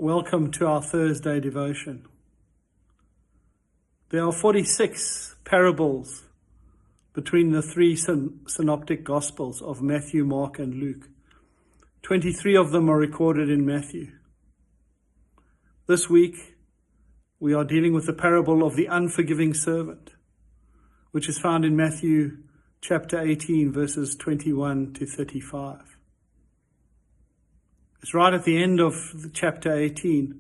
Welcome to our Thursday devotion. There are 46 parables between the three synoptic Gospels of Matthew, Mark, and Luke. 23 of them are recorded in Matthew. This week, we are dealing with the parable of the unforgiving servant, which is found in Matthew chapter 18, verses 21 to 35. It's right at the end of chapter 18,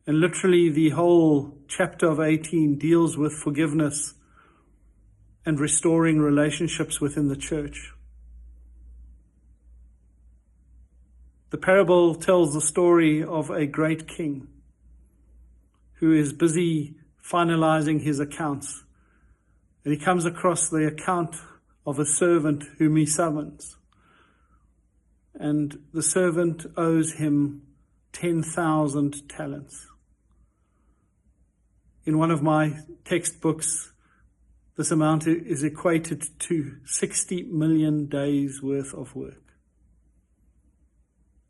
and literally the whole chapter of 18 deals with forgiveness and restoring relationships within the church. The parable tells the story of a great king who is busy finalizing his accounts, and he comes across the account of a servant whom he summons. And the servant owes him 10,000 talents. In one of my textbooks, this amount is equated to 60 million days worth of work.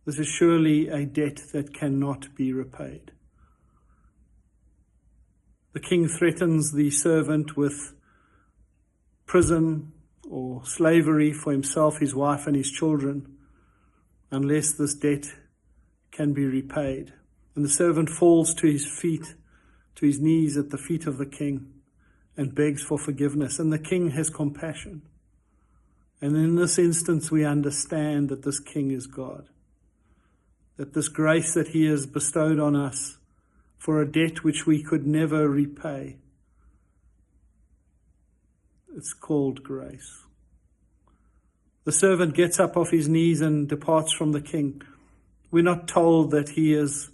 This is surely a debt that cannot be repaid. The king threatens the servant with prison or slavery for himself, his wife, and his children, unless this debt can be repaid. And the servant falls to his knees at the feet of the king and begs for forgiveness. And the king has compassion. And in this instance, we understand that this king is God, that this grace that he has bestowed on us for a debt which we could never repay, it's called grace. The servant gets up off his knees and departs from the king. We're not told that he is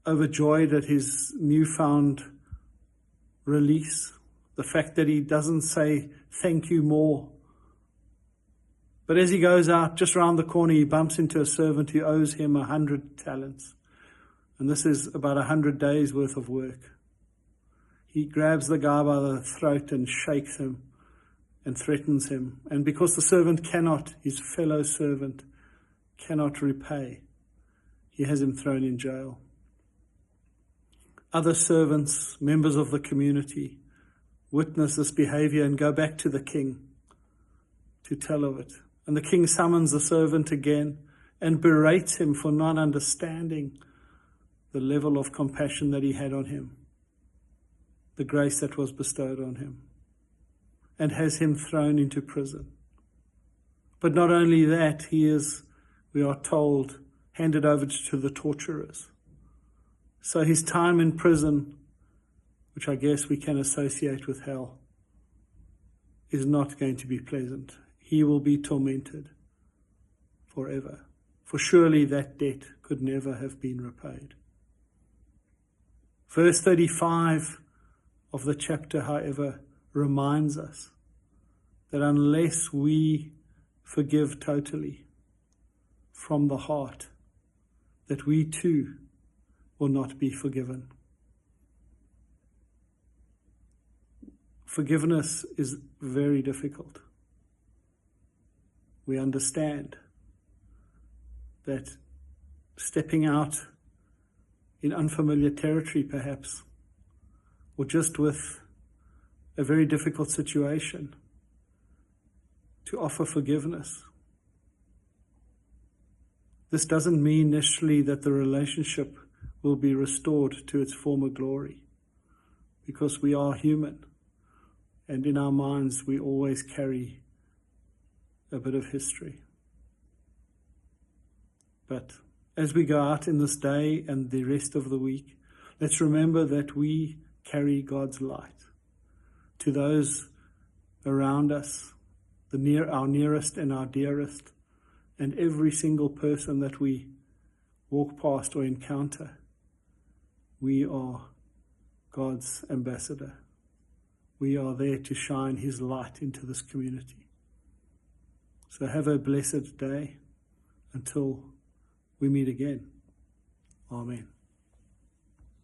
overjoyed at his newfound release, the fact that he doesn't say thank you more. But as he goes out, just round the corner, he bumps into a servant who owes him 100 talents. And this is about 100 days worth of work. He grabs the guy by the throat and shakes him and threatens him. And because the servant his fellow servant cannot repay, he has him thrown in jail. Other servants, members of the community, witness this behavior and go back to the king to tell of it. And the king summons the servant again and berates him for not understanding the level of compassion that he had on him, the grace that was bestowed on him, and has him thrown into prison. But not only that, he is, we are told, handed over to the torturers. So his time in prison, which I guess we can associate with hell, is not going to be pleasant. He will be tormented forever. For surely that debt could never have been repaid. Verse 35 of the chapter, however, reminds us that unless we forgive totally from the heart, that we too will not be forgiven. Forgiveness is very difficult. We understand that stepping out in unfamiliar territory, perhaps, or just with a very difficult situation, to offer forgiveness. This doesn't mean necessarily that the relationship will be restored to its former glory, because we are human, and in our minds we always carry a bit of history. But as we go out in this day and the rest of the week, let's remember that we carry God's light to those around us, our nearest and our dearest, and every single person that we walk past or encounter. We are God's ambassador. We are there to shine his light into this community. So have a blessed day until we meet again. Amen.